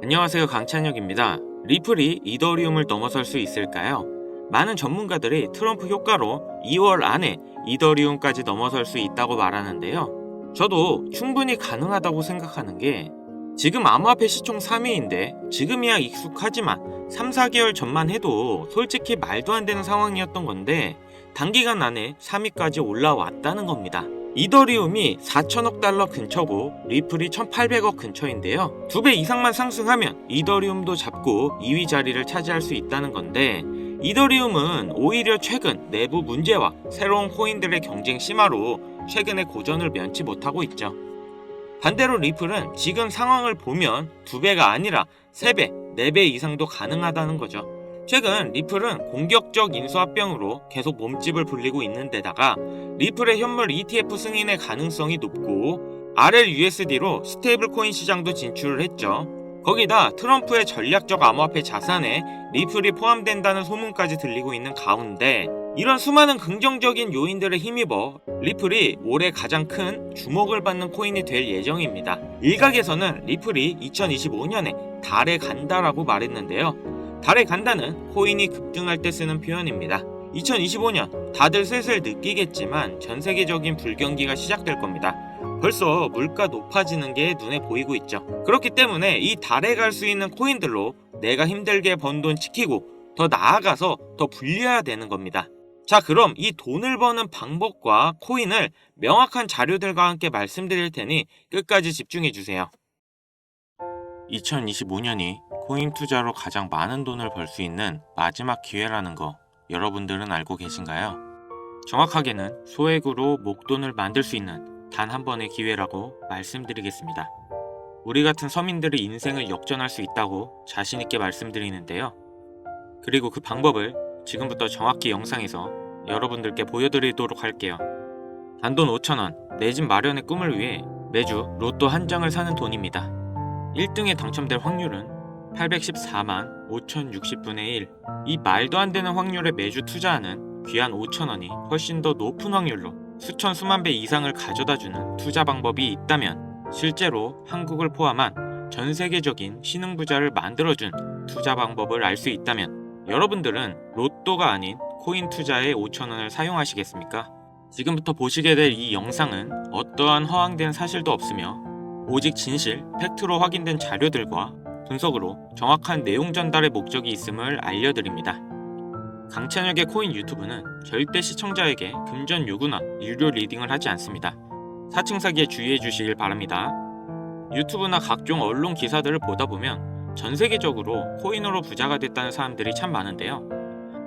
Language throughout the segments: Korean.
안녕하세요, 강찬혁입니다. 리플이 이더리움을 넘어설 수 있을까요? 많은 전문가들이 트럼프 효과로 2월 안에 이더리움까지 넘어설 수 있다고 말하는데요. 저도 충분히 가능하다고 생각하는 게, 지금 암호화폐 시총 3위인데 지금이야 익숙하지만 3, 4개월 전만 해도 솔직히 말도 안 되는 상황이었던 건데 단기간 안에 3위까지 올라왔다는 겁니다. 이더리움이 4천억 달러 근처고 리플이 1,800억 근처인데요. 2배 이상만 상승하면 이더리움도 잡고 2위 자리를 차지할 수 있다는 건데, 이더리움은 오히려 최근 내부 문제와 새로운 코인들의 경쟁 심화로 최근에 고전을 면치 못하고 있죠. 반대로 리플은 지금 상황을 보면 2배가 아니라 3배, 4배 이상도 가능하다는 거죠. 최근 리플은 공격적 인수합병으로 계속 몸집을 불리고 있는 데다가 리플의 현물 ETF 승인의 가능성이 높고 RLUSD로 스테이블 코인 시장도 진출을 했죠. 거기다 트럼프의 전략적 암호화폐 자산에 리플이 포함된다는 소문까지 들리고 있는 가운데, 이런 수많은 긍정적인 요인들에 힘입어 리플이 올해 가장 큰 주목을 받는 코인이 될 예정입니다. 일각에서는 리플이 2025년에 달에 간다라고 말했는데요. 달에 간다는 코인이 급등할 때 쓰는 표현입니다. 2025년 다들 슬슬 느끼겠지만 전 세계적인 불경기가 시작될 겁니다. 벌써 물가 높아지는 게 눈에 보이고 있죠. 그렇기 때문에 이 달에 갈 수 있는 코인들로 내가 힘들게 번 돈 지키고 더 나아가서 더 불려야 되는 겁니다. 자, 그럼 이 돈을 버는 방법과 코인을 명확한 자료들과 함께 말씀드릴 테니 끝까지 집중해 주세요. 2025년이 코인 투자로 가장 많은 돈을 벌 수 있는 마지막 기회라는 거 여러분들은 알고 계신가요? 정확하게는 소액으로 목돈을 만들 수 있는 단 한 번의 기회라고 말씀드리겠습니다. 우리 같은 서민들의 인생을 역전할 수 있다고 자신있게 말씀드리는데요. 그리고 그 방법을 지금부터 정확히 영상에서 여러분들께 보여드리도록 할게요. 단돈 5,000원, 내 집 마련의 꿈을 위해 매주 로또 한 장을 사는 돈입니다. 1등에 당첨될 확률은 814만 5060분의 1. 이 말도 안 되는 확률에 매주 투자하는 귀한 5,000원이 훨씬 더 높은 확률로 수천 수만 배 이상을 가져다주는 투자 방법이 있다면, 실제로 한국을 포함한 전 세계적인 신흥부자를 만들어준 투자 방법을 알 수 있다면 여러분들은 로또가 아닌 코인 투자에 5,000원을 사용하시겠습니까? 지금부터 보시게 될 이 영상은 어떠한 허황된 사실도 없으며 오직 진실, 팩트로 확인된 자료들과 분석으로 정확한 내용 전달의 목적이 있음을 알려드립니다. 강찬혁의 코인 유튜브는 절대 시청자에게 금전 요구나 유료 리딩을 하지 않습니다. 사칭 사기에 주의해 주시길 바랍니다. 유튜브나 각종 언론 기사들을 보다 보면 전 세계적으로 코인으로 부자가 됐다는 사람들이 참 많은데요.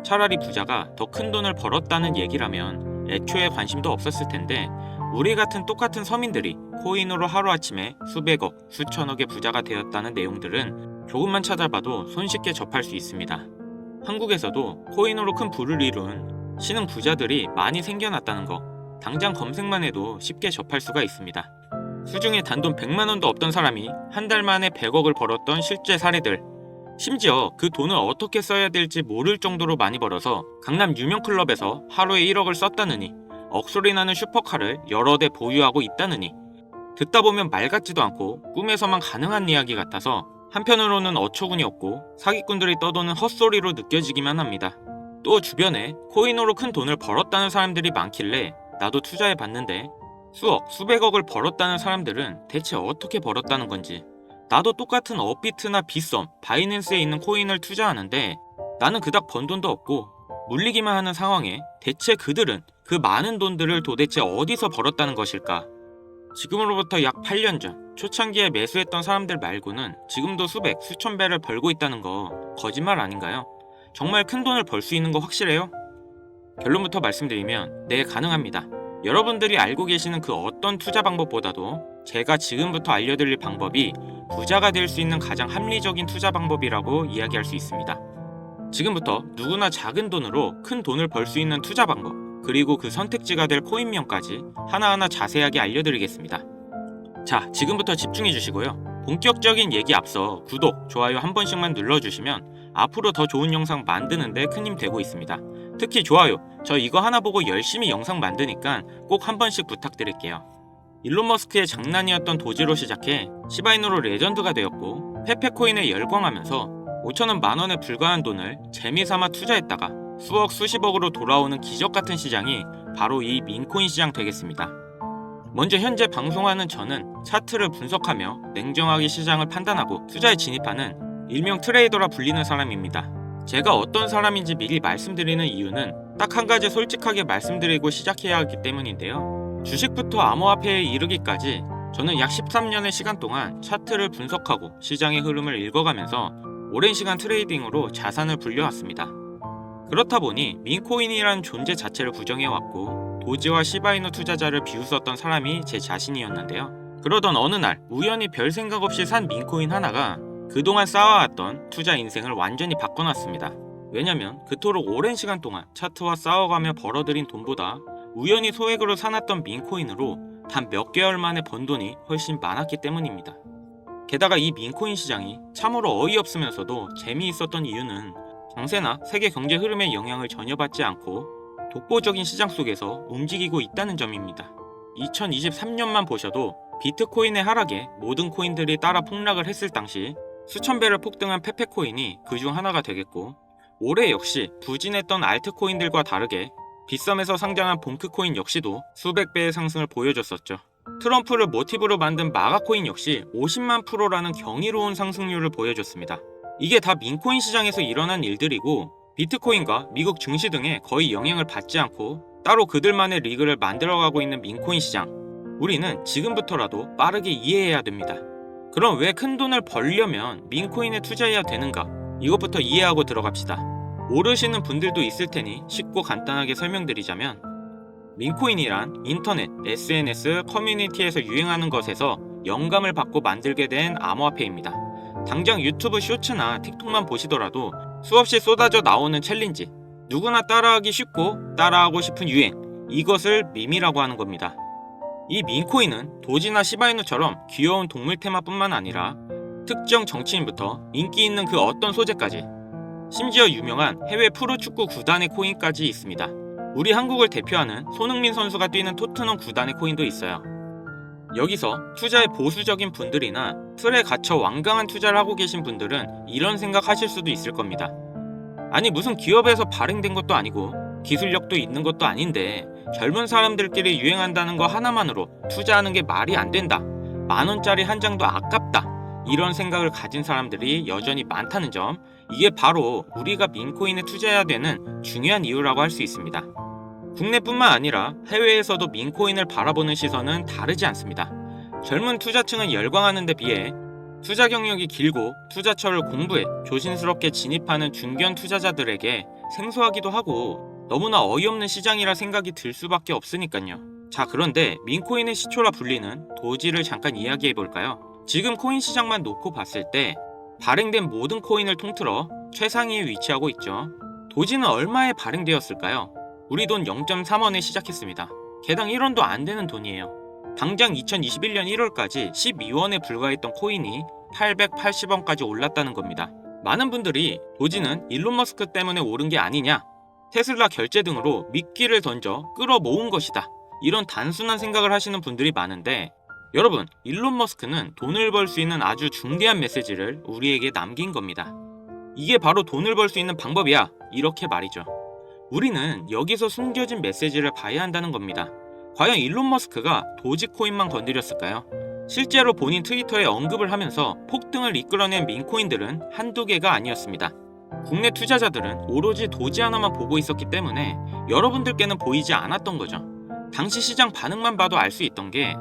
차라리 부자가 더 큰 돈을 벌었다는 얘기라면 애초에 관심도 없었을 텐데, 우리 같은 똑같은 서민들이 코인으로 하루아침에 수백억, 수천억의 부자가 되었다는 내용들은 조금만 찾아봐도 손쉽게 접할 수 있습니다. 한국에서도 코인으로 큰 부를 이룬 신흥 부자들이 많이 생겨났다는 거 당장 검색만 해도 쉽게 접할 수가 있습니다. 수중에 단돈 100만원도 없던 사람이 한 달 만에 100억을 벌었던 실제 사례들, 심지어 그 돈을 어떻게 써야 될지 모를 정도로 많이 벌어서 강남 유명 클럽에서 하루에 1억을 썼다느니, 억소리 나는 슈퍼카를 여러 대 보유하고 있다느니, 듣다 보면 말 같지도 않고 꿈에서만 가능한 이야기 같아서 한편으로는 어처구니 없고 사기꾼들이 떠도는 헛소리로 느껴지기만 합니다. 또 주변에 코인으로 큰 돈을 벌었다는 사람들이 많길래 나도 투자해봤는데, 수억, 수백억을 벌었다는 사람들은 대체 어떻게 벌었다는 건지, 나도 똑같은 업비트나 빗썸, 바이낸스에 있는 코인을 투자하는데 나는 그닥 번 돈도 없고 물리기만 하는 상황에 대체 그들은 그 많은 돈들을 도대체 어디서 벌었다는 것일까? 지금으로부터 약 8년 전 초창기에 매수했던 사람들 말고는 지금도 수백, 수천 배를 벌고 있다는 거 거짓말 아닌가요? 정말 큰 돈을 벌 수 있는 거 확실해요? 결론부터 말씀드리면 네, 가능합니다. 여러분들이 알고 계시는 그 어떤 투자 방법보다도 제가 지금부터 알려드릴 방법이 부자가 될 수 있는 가장 합리적인 투자 방법이라고 이야기할 수 있습니다. 지금부터 누구나 작은 돈으로 큰 돈을 벌 수 있는 투자 방법, 그리고 그 선택지가 될 코인명까지 하나하나 자세하게 알려드리겠습니다. 자, 지금부터 집중해 주시고요. 본격적인 얘기 앞서 구독, 좋아요 한 번씩만 눌러주시면 앞으로 더 좋은 영상 만드는데 큰 힘 되고 있습니다. 특히 좋아요, 저 이거 하나 보고 열심히 영상 만드니까 꼭 한 번씩 부탁드릴게요. 일론 머스크의 장난이었던 도지로 시작해 시바이누로 레전드가 되었고, 페페코인에 열광하면서 5천원 만원에 불과한 돈을 재미삼아 투자했다가 수억 수십억으로 돌아오는 기적같은 시장이 바로 이 민코인 시장 되겠습니다. 먼저 현재 방송하는 저는 차트를 분석하며 냉정하게 시장을 판단하고 투자에 진입하는 일명 트레이더라 불리는 사람입니다. 제가 어떤 사람인지 미리 말씀드리는 이유는 딱 한 가지 솔직하게 말씀드리고 시작해야 하기 때문인데요. 주식부터 암호화폐에 이르기까지 저는 약 13년의 시간 동안 차트를 분석하고 시장의 흐름을 읽어가면서 오랜 시간 트레이딩으로 자산을 불려왔습니다. 그렇다 보니 민코인이라는 존재 자체를 부정해왔고 도지와 시바이누 투자자를 비웃었던 사람이 제 자신이었는데요. 그러던 어느 날 우연히 별 생각 없이 산 민코인 하나가 그동안 쌓아왔던 투자 인생을 완전히 바꿔놨습니다. 왜냐면 그토록 오랜 시간 동안 차트와 싸워가며 벌어들인 돈보다 우연히 소액으로 사놨던 민코인으로 단 몇 개월 만에 번 돈이 훨씬 많았기 때문입니다. 게다가 이 민코인 시장이 참으로 어이없으면서도 재미있었던 이유는 정세나 세계 경제 흐름의 영향을 전혀 받지 않고 독보적인 시장 속에서 움직이고 있다는 점입니다. 2023년만 보셔도 비트코인의 하락에 모든 코인들이 따라 폭락을 했을 당시 수천 배를 폭등한 페페코인이 그중 하나가 되겠고, 올해 역시 부진했던 알트코인들과 다르게 빗썸에서 상장한 봉크코인 역시도 수백 배의 상승을 보여줬었죠. 트럼프를 모티브로 만든 마가코인 역시 50만 %라는 경이로운 상승률을 보여줬습니다. 이게 다 민코인 시장에서 일어난 일들이고 비트코인과 미국 증시 등에 거의 영향을 받지 않고 따로 그들만의 리그를 만들어가고 있는 민코인 시장, 우리는 지금부터라도 빠르게 이해해야 됩니다. 그럼 왜 큰 돈을 벌려면 민코인에 투자해야 되는가? 이것부터 이해하고 들어갑시다. 모르시는 분들도 있을 테니 쉽고 간단하게 설명드리자면, 민코인이란 인터넷, SNS, 커뮤니티에서 유행하는 것에서 영감을 받고 만들게 된 암호화폐입니다. 당장 유튜브 쇼츠나 틱톡만 보시더라도 수없이 쏟아져 나오는 챌린지, 누구나 따라하기 쉽고 따라하고 싶은 유행, 이것을 밈이라고 하는 겁니다. 이 민코인은 도지나 시바이누처럼 귀여운 동물 테마뿐만 아니라 특정 정치인부터 인기 있는 그 어떤 소재까지, 심지어 유명한 해외 프로축구 구단의 코인까지 있습니다. 우리 한국을 대표하는 손흥민 선수가 뛰는 토트넘 구단의 코인도 있어요. 여기서 투자에 보수적인 분들이나 틀에 갇혀 완강한 투자를 하고 계신 분들은 이런 생각하실 수도 있을 겁니다. 아니 무슨 기업에서 발행된 것도 아니고 기술력도 있는 것도 아닌데 젊은 사람들끼리 유행한다는 거 하나만으로 투자하는 게 말이 안 된다, 만원짜리 한 장도 아깝다, 이런 생각을 가진 사람들이 여전히 많다는 점, 이게 바로 우리가 민코인에 투자해야 되는 중요한 이유라고 할 수 있습니다. 국내뿐만 아니라 해외에서도 민코인을 바라보는 시선은 다르지 않습니다. 젊은 투자층은 열광하는 데 비해 투자 경력이 길고 투자처를 공부해 조심스럽게 진입하는 중견 투자자들에게 생소하기도 하고 너무나 어이없는 시장이라 생각이 들 수밖에 없으니까요. 자, 그런데 민코인의 시초라 불리는 도지를 잠깐 이야기해볼까요? 지금 코인 시장만 놓고 봤을 때 발행된 모든 코인을 통틀어 최상위에 위치하고 있죠. 도지는 얼마에 발행되었을까요? 우리 돈 0.3원에 시작했습니다. 개당 1원도 안 되는 돈이에요. 당장 2021년 1월까지 12원에 불과했던 코인이 880원까지 올랐다는 겁니다. 많은 분들이 도지는 일론 머스크 때문에 오른 게 아니냐, 테슬라 결제 등으로 미끼를 던져 끌어모은 것이다, 이런 단순한 생각을 하시는 분들이 많은데, 여러분, 일론 머스크는 돈을 벌 수 있는 아주 중대한 메시지를 우리에게 남긴 겁니다. 이게 바로 돈을 벌 수 있는 방법이야, 이렇게 말이죠. 우리는 여기서 숨겨진 메시지를 봐야 한다는 겁니다. 과연 일론 머스크가 도지코인만 건드렸을까요? 실제로 본인 트위터에 언급을 하면서 폭등을 이끌어낸 민코인들은 한두 개가 아니었습니다. 국내 투자자들은 오로지 도지 하나만 보고 있었기 때문에 여러분들께는 보이지 않았던 거죠. 당시 시장 반응만 봐도 알 수 있던 게,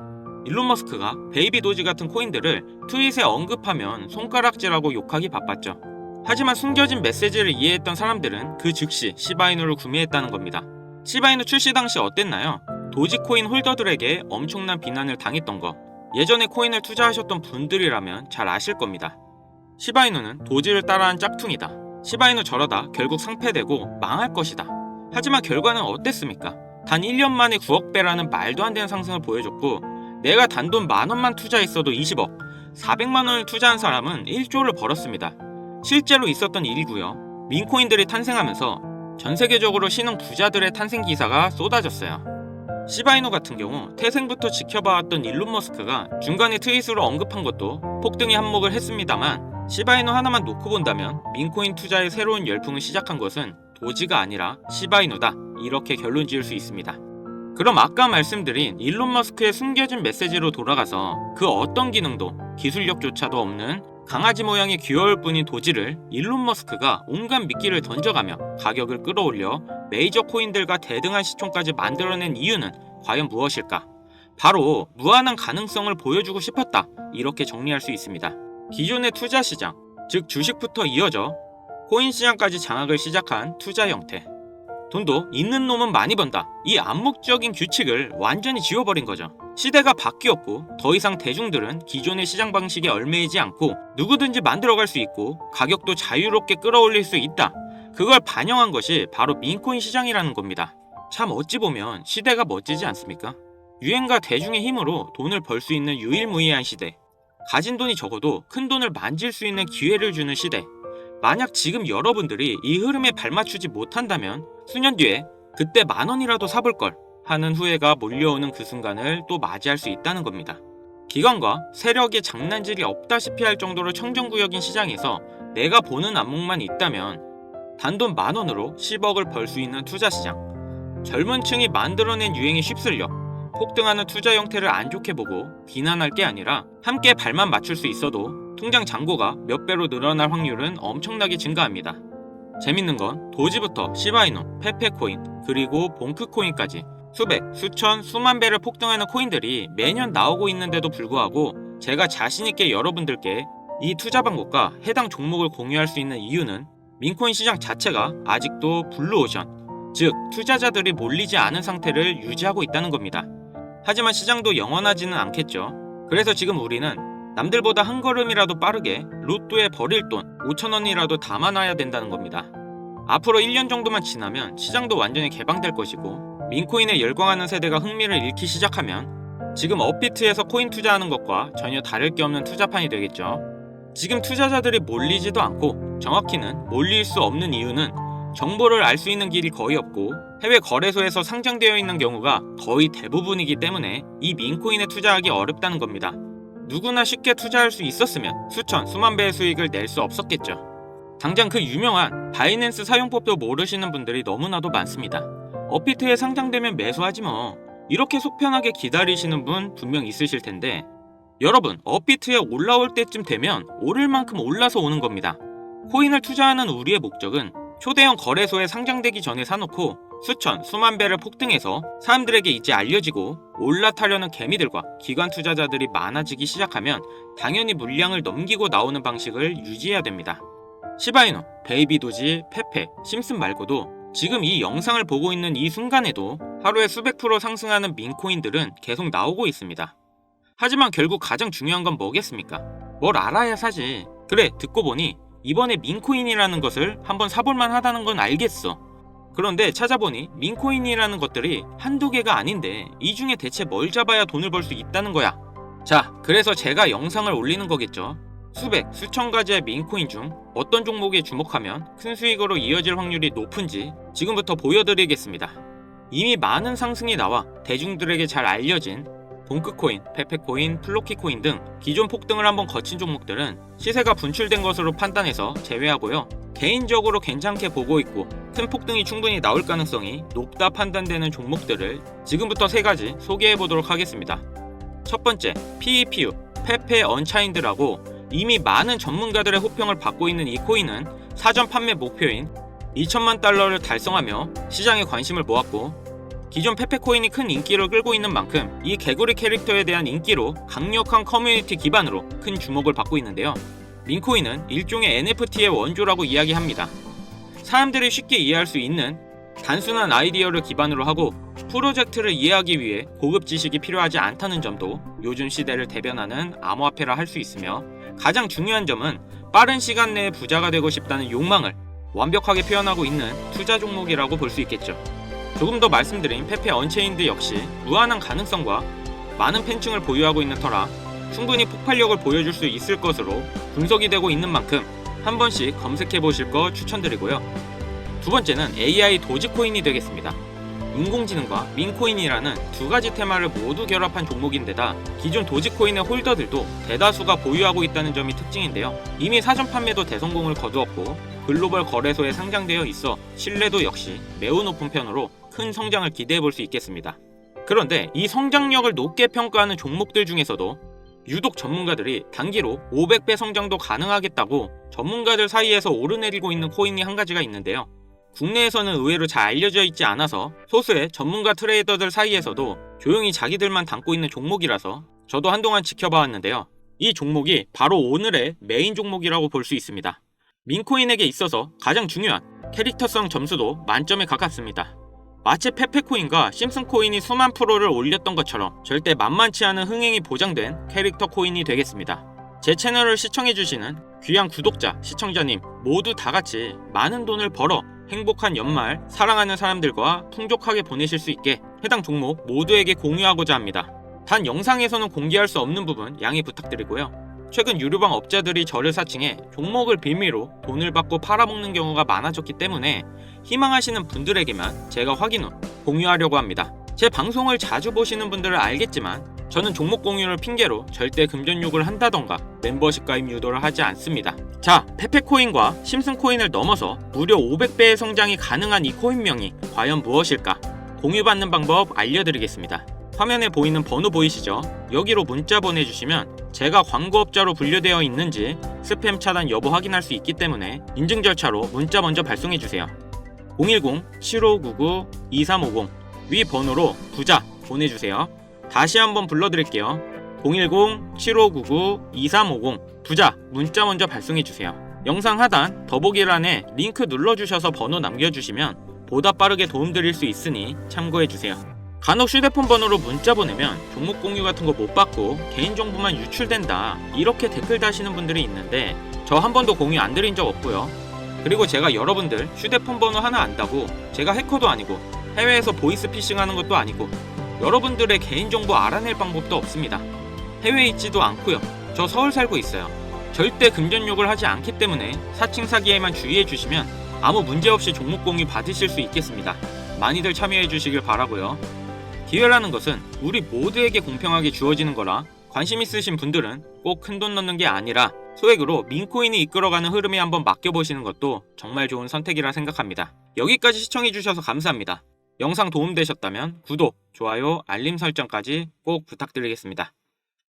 일론 머스크가 베이비 도지 같은 코인들을 트윗에 언급하면 손가락질하고 욕하기 바빴죠. 하지만 숨겨진 메시지를 이해했던 사람들은 그 즉시 시바이누를 구매했다는 겁니다. 시바이누 출시 당시 어땠나요? 도지코인 홀더들에게 엄청난 비난을 당했던 거, 예전에 코인을 투자하셨던 분들이라면 잘 아실 겁니다. 시바이누는 도지를 따라한 짝퉁이다, 시바이누 저러다 결국 상폐되고 망할 것이다. 하지만 결과는 어땠습니까? 단 1년 만에 9억 배라는 말도 안 되는 상승을 보여줬고, 내가 단돈 만원만 투자했어도 20억, 400만원을 투자한 사람은 1조를 벌었습니다. 실제로 있었던 일이고요. 민코인들이 탄생하면서 전 세계적으로 신흥 부자들의 탄생 기사가 쏟아졌어요. 시바이누 같은 경우 태생부터 지켜봐왔던 일론 머스크가 중간에 트윗으로 언급한 것도 폭등에 한몫을 했습니다만, 시바이누 하나만 놓고 본다면 민코인 투자의 새로운 열풍을 시작한 것은 도지가 아니라 시바이누다, 이렇게 결론 지을 수 있습니다. 그럼 아까 말씀드린 일론 머스크의 숨겨진 메시지로 돌아가서 그 어떤 기능도 기술력조차도 없는 강아지 모양의 귀여울 뿐인 도지를 일론 머스크가 온갖 미끼를 던져가며 가격을 끌어올려 메이저 코인들과 대등한 시총까지 만들어낸 이유는 과연 무엇일까? 바로 무한한 가능성을 보여주고 싶었다, 이렇게 정리할 수 있습니다. 기존의 투자 시장, 즉 주식부터 이어져 코인 시장까지 장악을 시작한 투자 형태. 돈도 있는 놈은 많이 번다, 이 암묵적인 규칙을 완전히 지워버린 거죠. 시대가 바뀌었고 더 이상 대중들은 기존의 시장 방식에 얽매이지 않고 누구든지 만들어갈 수 있고 가격도 자유롭게 끌어올릴 수 있다. 그걸 반영한 것이 바로 민코인 시장이라는 겁니다. 참 어찌 보면 시대가 멋지지 않습니까? 유행과 대중의 힘으로 돈을 벌 수 있는 유일무이한 시대. 가진 돈이 적어도 큰 돈을 만질 수 있는 기회를 주는 시대. 만약 지금 여러분들이 이 흐름에 발맞추지 못한다면 수년 뒤에 그때 10,000원이라도 사볼걸 하는 후회가 몰려오는 그 순간을 또 맞이할 수 있다는 겁니다. 기관과 세력의 장난질이 없다시피 할 정도로 청정구역인 시장에서 내가 보는 안목만 있다면 단돈 10,000원으로 10억을 벌 수 있는 투자시장. 젊은 층이 만들어낸 유행에 휩쓸려 폭등하는 투자 형태를 안 좋게 보고 비난할 게 아니라 함께 발만 맞출 수 있어도 통장 잔고가 몇 배로 늘어날 확률은 엄청나게 증가합니다. 재밌는 건 도지부터 시바이누, 페페코인, 그리고 봉크코인까지 수백, 수천, 수만 배를 폭등하는 코인들이 매년 나오고 있는데도 불구하고 제가 자신있게 여러분들께 이 투자 방법과 해당 종목을 공유할 수 있는 이유는 민코인 시장 자체가 아직도 블루오션, 즉 투자자들이 몰리지 않은 상태를 유지하고 있다는 겁니다. 하지만 시장도 영원하지는 않겠죠. 그래서 지금 우리는 남들보다 한 걸음이라도 빠르게 로또에 버릴 돈 5,000원이라도 담아놔야 된다는 겁니다. 앞으로 1년 정도만 지나면 시장도 완전히 개방될 것이고 민코인에 열광하는 세대가 흥미를 잃기 시작하면 지금 업비트에서 코인 투자하는 것과 전혀 다를 게 없는 투자판이 되겠죠. 지금 투자자들이 몰리지도 않고 정확히는 몰릴 수 없는 이유는 정보를 알 수 있는 길이 거의 없고 해외 거래소에서 상장되어 있는 경우가 거의 대부분이기 때문에 이 민코인에 투자하기 어렵다는 겁니다. 누구나 쉽게 투자할 수 있었으면 수천, 수만 배의 수익을 낼 수 없었겠죠. 당장 그 유명한 바이낸스 사용법도 모르시는 분들이 너무나도 많습니다. 업비트에 상장되면 매수하지 뭐, 이렇게 속편하게 기다리시는 분 분명 있으실 텐데 여러분, 업비트에 올라올 때쯤 되면 오를 만큼 올라서 오는 겁니다. 코인을 투자하는 우리의 목적은 초대형 거래소에 상장되기 전에 사놓고 수천, 수만 배를 폭등해서 사람들에게 이제 알려지고 올라타려는 개미들과 기관 투자자들이 많아지기 시작하면 당연히 물량을 넘기고 나오는 방식을 유지해야 됩니다. 시바이누, 베이비도지, 페페, 심슨 말고도 지금 이 영상을 보고 있는 이 순간에도 하루에 수백 프로 상승하는 민코인들은 계속 나오고 있습니다. 하지만 결국 가장 중요한 건 뭐겠습니까? 뭘 알아야 사지. 그래, 듣고 보니 이번에 민코인이라는 것을 한번 사볼만 하다는 건 알겠어. 그런데 찾아보니 민코인이라는 것들이 한두 개가 아닌데 이 중에 대체 뭘 잡아야 돈을 벌 수 있다는 거야. 자, 그래서 제가 영상을 올리는 거겠죠. 수백, 수천 가지의 민코인 중 어떤 종목에 주목하면 큰 수익으로 이어질 확률이 높은지 지금부터 보여드리겠습니다. 이미 많은 상승이 나와 대중들에게 잘 알려진 봉크코인, 페페코인, 플로키코인 등 기존 폭등을 한번 거친 종목들은 시세가 분출된 것으로 판단해서 제외하고요. 개인적으로 괜찮게 보고 있고 큰 폭등이 충분히 나올 가능성이 높다 판단되는 종목들을 지금부터 3가지 소개해보도록 하겠습니다. 첫 번째, PEPU, 페페 언차인드라고 이미 많은 전문가들의 호평을 받고 있는 이 코인은 사전 판매 목표인 2천만 달러를 달성하며 시장에 관심을 모았고 기존 페페코인이 큰 인기를 끌고 있는 만큼 이 개구리 캐릭터에 대한 인기로 강력한 커뮤니티 기반으로 큰 주목을 받고 있는데요. 민코인은 일종의 NFT의 원조라고 이야기합니다. 사람들이 쉽게 이해할 수 있는 단순한 아이디어를 기반으로 하고 프로젝트를 이해하기 위해 고급 지식이 필요하지 않다는 점도 요즘 시대를 대변하는 암호화폐라 할 수 있으며 가장 중요한 점은 빠른 시간 내에 부자가 되고 싶다는 욕망을 완벽하게 표현하고 있는 투자 종목이라고 볼 수 있겠죠. 조금 더 말씀드린 페페 언체인드 역시 무한한 가능성과 많은 팬층을 보유하고 있는 터라 충분히 폭발력을 보여줄 수 있을 것으로 분석이 되고 있는 만큼 한 번씩 검색해 보실 거 추천드리고요. 두 번째는 AI 도지코인이 되겠습니다. 인공지능과 민코인이라는 두 가지 테마를 모두 결합한 종목인데다 기존 도지코인의 홀더들도 대다수가 보유하고 있다는 점이 특징인데요. 이미 사전 판매도 대성공을 거두었고 글로벌 거래소에 상장되어 있어 신뢰도 역시 매우 높은 편으로 큰 성장을 기대해 볼 수 있겠습니다. 그런데 이 성장력을 높게 평가하는 종목들 중에서도 유독 전문가들이 단기로 500배 성장도 가능하겠다고 전문가들 사이에서 오르내리고 있는 코인이 한 가지가 있는데요. 국내에서는 의외로 잘 알려져 있지 않아서 소수의 전문가 트레이더들 사이에서도 조용히 자기들만 담고 있는 종목이라서 저도 한동안 지켜봐왔는데요. 이 종목이 바로 오늘의 메인 종목이라고 볼 수 있습니다. 민코인에게 있어서 가장 중요한 캐릭터성 점수도 만점에 가깝습니다. 마치 페페코인과 심슨코인이 수만 프로를 올렸던 것처럼 절대 만만치 않은 흥행이 보장된 캐릭터 코인이 되겠습니다. 제 채널을 시청해주시는 귀한 구독자, 시청자님 모두 다같이 많은 돈을 벌어 행복한 연말 사랑하는 사람들과 풍족하게 보내실 수 있게 해당 종목 모두에게 공유하고자 합니다. 단 영상에서는 공개할 수 없는 부분 양해 부탁드리고요. 최근 유료방 업자들이 저를 사칭해 종목을 빌미로 돈을 받고 팔아먹는 경우가 많아졌기 때문에 희망하시는 분들에게만 제가 확인 후 공유하려고 합니다. 제 방송을 자주 보시는 분들은 알겠지만 저는 종목 공유를 핑계로 절대 금전 욕을 한다던가 멤버십 가입 유도를 하지 않습니다. 자, 페페코인과 심슨코인을 넘어서 무려 500배의 성장이 가능한 이 코인명이 과연 무엇일까? 공유받는 방법 알려드리겠습니다. 화면에 보이는 번호 보이시죠? 여기로 문자 보내주시면 제가 광고업자로 분류되어 있는지 스팸 차단 여부 확인할 수 있기 때문에 인증 절차로 문자 먼저 발송해주세요. 010-7599-2350 위 번호로 부자 보내주세요. 다시 한번 불러드릴게요. 010-7599-2350 부자 문자 먼저 발송해주세요. 영상 하단 더보기란에 링크 눌러주셔서 번호 남겨주시면 보다 빠르게 도움드릴 수 있으니 참고해주세요. 간혹 휴대폰 번호로 문자 보내면 종목 공유 같은 거 못 받고 개인정보만 유출된다 이렇게 댓글 다시는 분들이 있는데 저 한 번도 공유 안 드린 적 없고요. 그리고 제가 여러분들 휴대폰 번호 하나 안다고 제가 해커도 아니고 해외에서 보이스피싱 하는 것도 아니고 여러분들의 개인정보 알아낼 방법도 없습니다. 해외에 있지도 않고요. 저 서울 살고 있어요. 절대 금전욕을 하지 않기 때문에 사칭 사기에만 주의해 주시면 아무 문제 없이 종목 공유 받으실 수 있겠습니다. 많이들 참여해 주시길 바라고요. 기회라는 것은 우리 모두에게 공평하게 주어지는 거라 관심 있으신 분들은 꼭 큰돈 넣는 게 아니라 소액으로 민코인이 이끌어가는 흐름에 한번 맡겨보시는 것도 정말 좋은 선택이라 생각합니다. 여기까지 시청해주셔서 감사합니다. 영상 도움되셨다면 구독, 좋아요, 알림 설정까지 꼭 부탁드리겠습니다.